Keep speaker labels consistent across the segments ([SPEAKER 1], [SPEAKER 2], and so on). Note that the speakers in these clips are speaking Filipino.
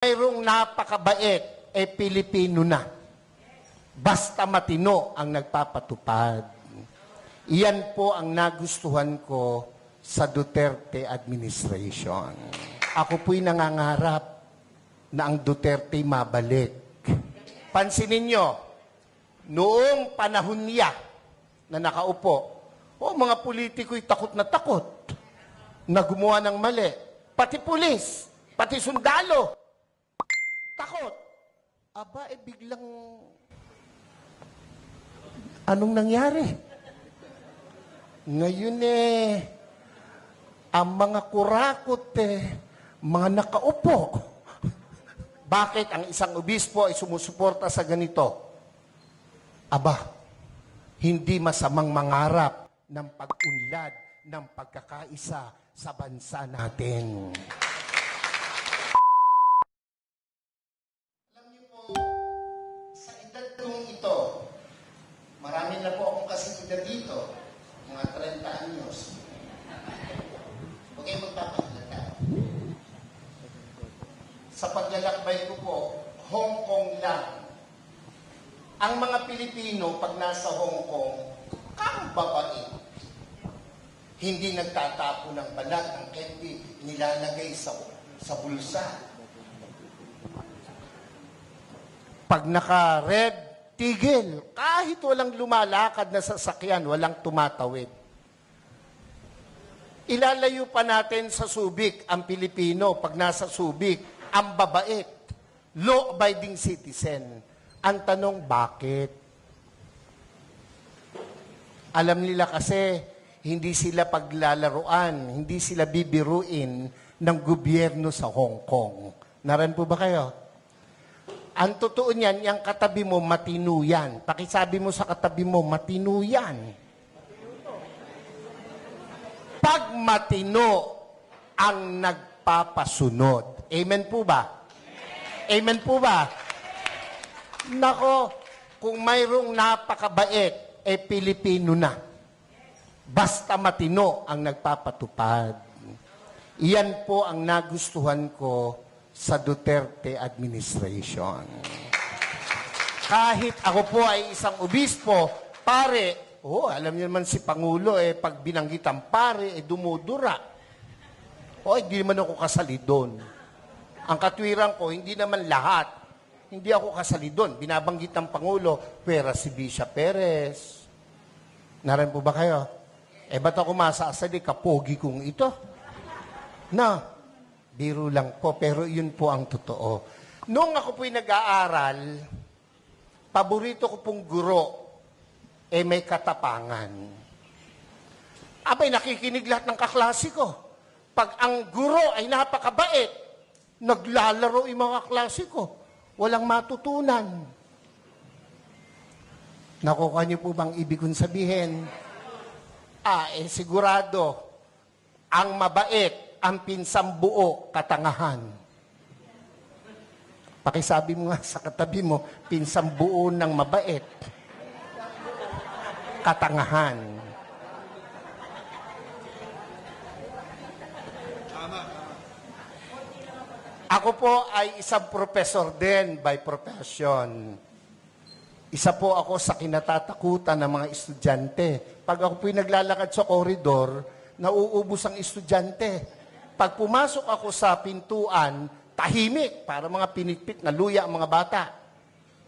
[SPEAKER 1] Mayroong napakabait, Pilipino na. Basta matino ang nagpapatupad. Iyan po ang nagustuhan ko sa Duterte administration. Ako po'y nangangarap na ang Duterte mabalik. Pansinin nyo, noong panahon niya na nakaupo, mga politiko'y takot na gumawa ng mali. Pati pulis, pati sundalo, takot. Aba, biglang, anong nangyari? Ngayon ang mga kurakot mga nakaupo. Bakit ang isang obispo ay sumusuporta sa ganito? Aba, hindi masamang mangarap ng pag-unlad, ng pagkakaisa sa bansa natin. Alam niyo po, sa edad kong ito, marami na po akong kasigida dito, mga 30 anyos. Huwag kayong magpapahalaga. Sa paglalakbay ko po, Hong Kong lang. Ang mga Pilipino, pag nasa Hong Kong, kang babae. Hindi nagtatapo ng balat, ng candy, nilalagay sa bulsa. Pag naka-red, tigil. Kahit walang lumalakad na sasakyan, walang tumatawid. Ilalayo pa natin sa Subic ang Pilipino pag nasa Subic, ang babait, law-abiding citizen. Ang tanong, bakit? Alam nila kasi, hindi sila paglalaruan, hindi sila bibiruin ng gobyerno sa Hong Kong. Naran po ba kayo? Ang totoo niyan, yung katabi mo, matino yan. Pakisabi mo sa katabi mo, matino yan. Pag matino ang nagpapasunod. Amen po ba? Amen po ba? Nako, kung mayroong napakabait, Pilipino na. Basta matino ang nagpapatupad. Iyan po ang nagustuhan ko sa Duterte administration. Kahit ako po ay isang obispo, pare, alam niyo naman si Pangulo, pag binanggit ang pare, dumudura. Hindi naman ako kasali doon. Ang katwiran ko, hindi naman lahat. Hindi ako kasali doon. Binabanggit ng Pangulo, pera si Bishop Perez. Naran po ba kayo? Ba't ako masasali, kapogi kong ito? Na, biro lang po, pero yun po ang totoo. Noong ako po'y nag-aaral, paborito ko pong guro, may katapangan. Abay, nakikinig lahat ng kaklase ko. Pag ang guro ay napakabait, naglalaro yung mga klase ko. Walang matutunan. Nakuha niyo po bang ibig kong sabihin? Sigurado, ang mabait, ang pinsambuo, katangahan. Pakisabi mo nga sa katabi mo, pinsambuo ng mabait, katangahan. Ako po ay isang professor din by profession. Isa po ako sa kinatatakutan ng mga estudyante. Pag ako po'y naglalakad sa koridor, nauubos ang estudyante. Pag pumasok ako sa pintuan, tahimik para mga pinitpit na luya ang mga bata.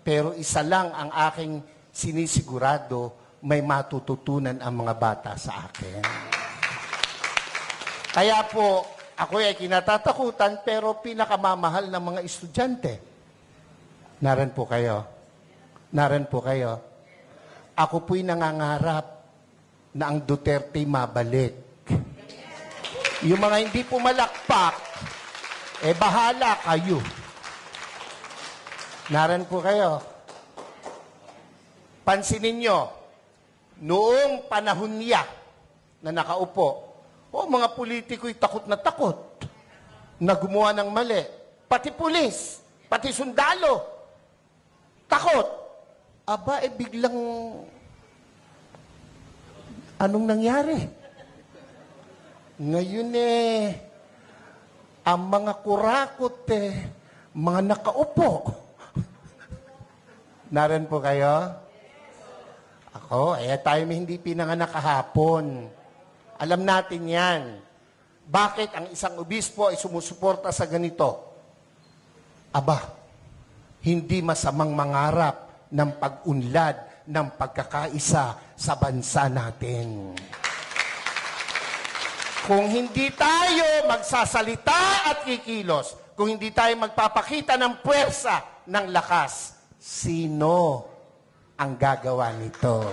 [SPEAKER 1] Pero isa lang ang aking sinisigurado, may matututunan ang mga bata sa akin. Kaya po, ako ay kinatatakutan pero pinakamamahal ng mga estudyante. Naran po kayo. Naran po kayo. Ako po'y nangangarap na ang Duterte mabalik. Yung mga hindi pumalakpak, bahala kayo. Naran po kayo. Pansinin nyo, noong panahon niya na nakaupo, mga politiko'y takot na gumawa ng mali. Pati pulis, pati sundalo, takot. Aba, biglang, anong nangyari? Ngayon ang mga kurakot mga nakaupo. Naran po kayo? Ako, tayo may hindi pinanganak kahapon. Alam natin yan. Bakit ang isang obispo ay sumusuporta sa ganito? Aba, hindi masamang mangarap ng pag-unlad ng pagkakaisa sa bansa natin. Kung hindi tayo magsasalita at kikilos, kung hindi tayo magpapakita ng puwersa, ng lakas, sino ang gagawa nito?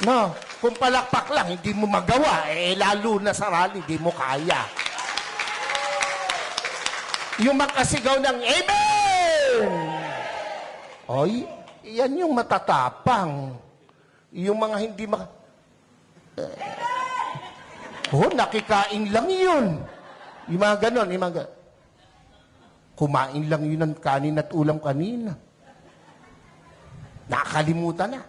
[SPEAKER 1] No, kung palakpak lang, hindi mo magawa, lalo na sa rally, hindi mo kaya. Yung makasigaw ng Amen! Oy, yan yung matatapang. Yung mga hindi nakikain lang yun. Yung mga ganon, kumain lang yun ng kanin at ulam kanina. Nakakalimutan na.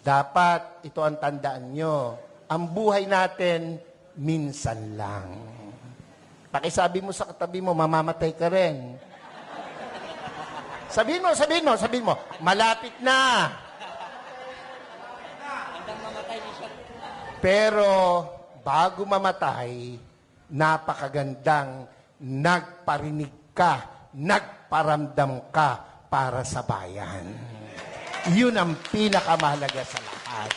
[SPEAKER 1] Dapat ito ang tandaan nyo. Ang buhay natin, minsan lang. Pakisabi mo sa katabi mo, mamamatay ka rin. Sabihin mo, malapit na. Pero, bago mamatay, napakagandang nagparinig ka, nagparamdam ka para sa bayan. Yun ang pinakamahalaga sa lahat.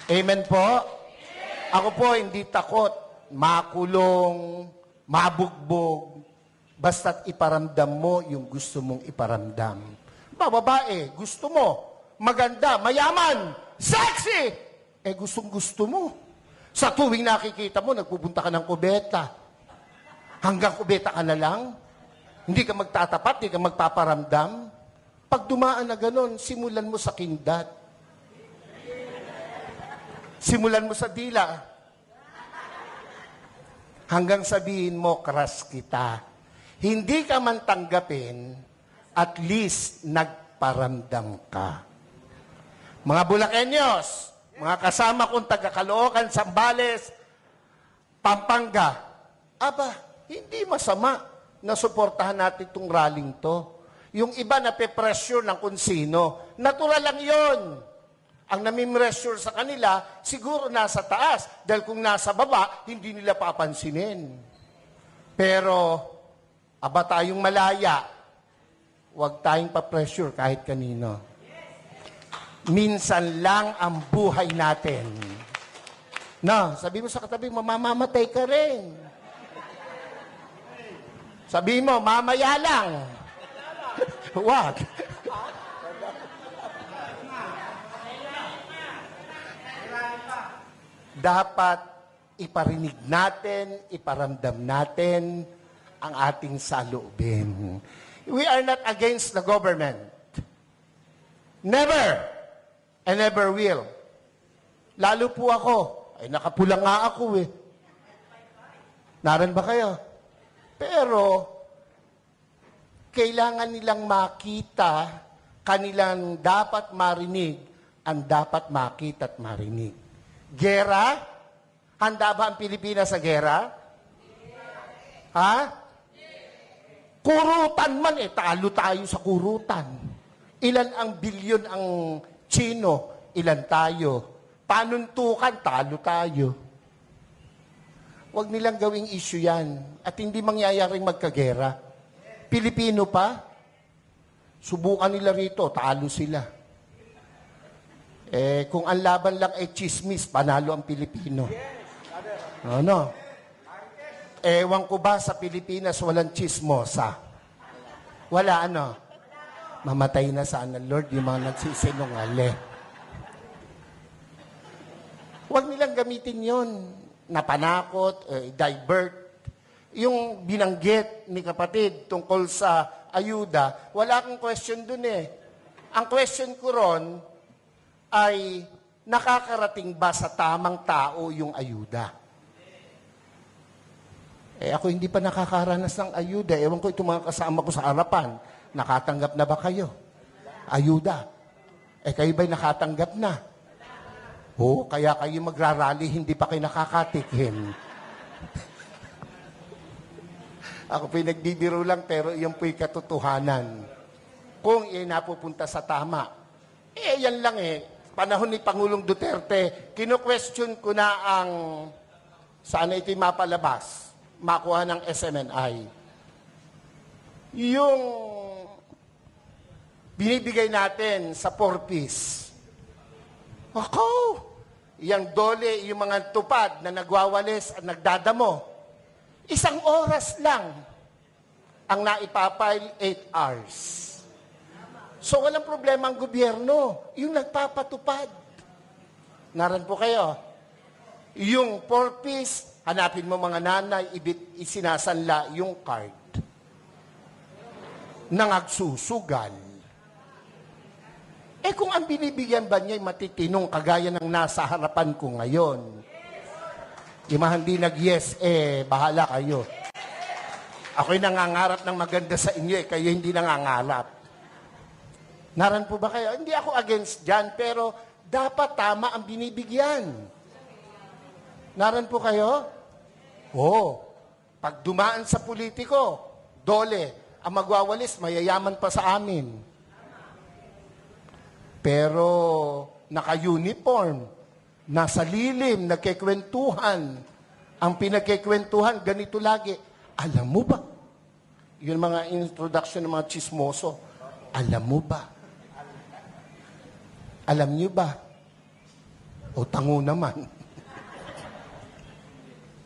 [SPEAKER 1] Amen po? Ako po hindi takot, makulong, mabugbog, basta't iparamdam mo yung gusto mong iparamdam. Babae, gusto mo, maganda, mayaman, sexy! Gustong-gusto mo. Sa tuwing nakikita mo, nagpupunta ka ng kubeta. Hanggang kubeta ka na lang. Hindi ka magtatapat, hindi ka magpaparamdam. Pag dumaan na ganon, simulan mo sa kindat. Simulan mo sa dila. Hanggang sabihin mo, crush kita. Hindi ka man tanggapin, at least nagparamdam ka. Mga Bulakenyos, mga kasama kong taga-Caloocan, Zambales, Pampanga, hindi masama na suportahan natin itong rallying to. Yung iba na pe-pressure ng kung sino, natural lang yon. Ang nami-pressure sa kanila, siguro nasa taas. Dahil kung nasa baba, hindi nila papansinin. Pero, tayong malaya, huwag tayong pa-pressure kahit kanino. Minsan lang ang buhay natin. No, sabi mo sa katabi, mamamatay ka rin. Sabi mo, mamaya lang. Wag. Dapat iparinig natin, iparamdam natin ang ating saloobin. We are not against the government. Never. And never will. Lalo po ako. Nakapula nga ako eh. Naran ba kayo? Pero, kailangan nilang makita, kanilang dapat marinig, ang dapat makita at marinig. Gera? Handa ba ang Pilipinas sa gera? Ha? Kurutan man talo tayo sa kurutan. Ilan ang bilyon ang Chino, ilan tayo? Panuntukan, talo tayo. Huwag nilang gawing issue yan. At hindi mangyayaring magkagera. Pilipino pa, subukan nila rito, talo sila. Kung ang laban lang ay chismis, panalo ang Pilipino. Ano? Ewan ko ba sa Pilipinas walang chismosa? Wala mamatay na sana, Lord, yung mga nagsisinungaling. Huwag nilang gamitin yon na panakot, divert. Yung binanggit ni kapatid tungkol sa ayuda, wala akong question dun Ang question ko ron ay, nakakarating ba sa tamang tao yung ayuda? Ako hindi pa nakakaranas ng ayuda. Ewan ko itong mga kasama ko sa harapan. Nakatanggap na ba kayo? Ayuda. Kayo ba'y nakatanggap na? Kaya kayo magrarally, hindi pa kayo nakakatikim. Ako po'y nagbibiro lang, pero iyon po'y katotohanan. Kung iyan napupunta sa tama. Yan lang panahon ni Pangulong Duterte, kino-question ko na ang saan ito'y mapalabas, makuha ng SMNI. Yung binibigay natin sa 4-piece. Ako, yung dole, yung mga tupad na nagwawalis at nagdadamo, 1 oras lang ang naipapile 8 hours. So walang problema ang gobyerno, yung nagpapatupad. Naran po kayo. Yung 4-piece, hanapin mo mga nanay, isinasanla yung card. Nangagsusugal. Kung ang binibigyan ba niya ay matitinong kagaya ng nasa harapan ko ngayon, yung mga hindi nag-yes, bahala kayo. Ako'y nangangarap ng maganda sa inyo, kayo hindi nangangarap. Naran po ba kayo? Hindi ako against dyan, pero dapat tama ang binibigyan. Naran po kayo? Pag dumaan sa politiko, dole, ang magwawalis, mayayaman pa sa amin. Pero naka-uniform, nasa lilim, nagkikwentuhan. Ang pinagkikwentuhan, ganito lagi. Alam mo ba? Yun mga introduction ng mga chismoso. Alam mo ba? Alam niyo ba? O tango naman.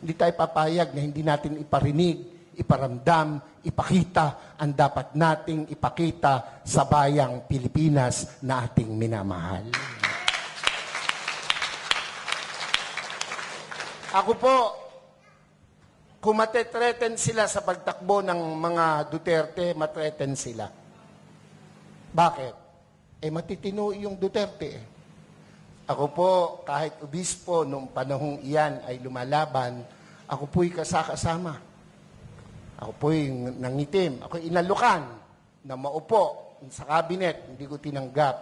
[SPEAKER 1] Hindi tayo papayag na hindi natin iparinig, iparamdam, ipakita ang dapat nating ipakita sa bayang Pilipinas na ating minamahal. Ako po, kung matetreten sila sa pagtakbo ng mga Duterte, matreten sila. Bakit? Matitino yung Duterte. Ako po, kahit obispo, nung panahong iyan ay lumalaban, ako po'y kasakasama. Ako po'y nangitim. Ako'y inalukan na maupo sa kabinet. Hindi ko tinanggap.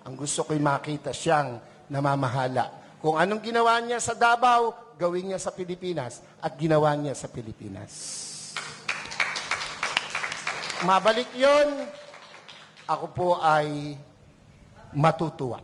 [SPEAKER 1] Ang gusto ko'y makita siyang namamahala. Kung anong ginawa niya sa Davao, gawin niya sa Pilipinas. At ginawa niya sa Pilipinas. Mabalik yon, ako po ay matutuwa.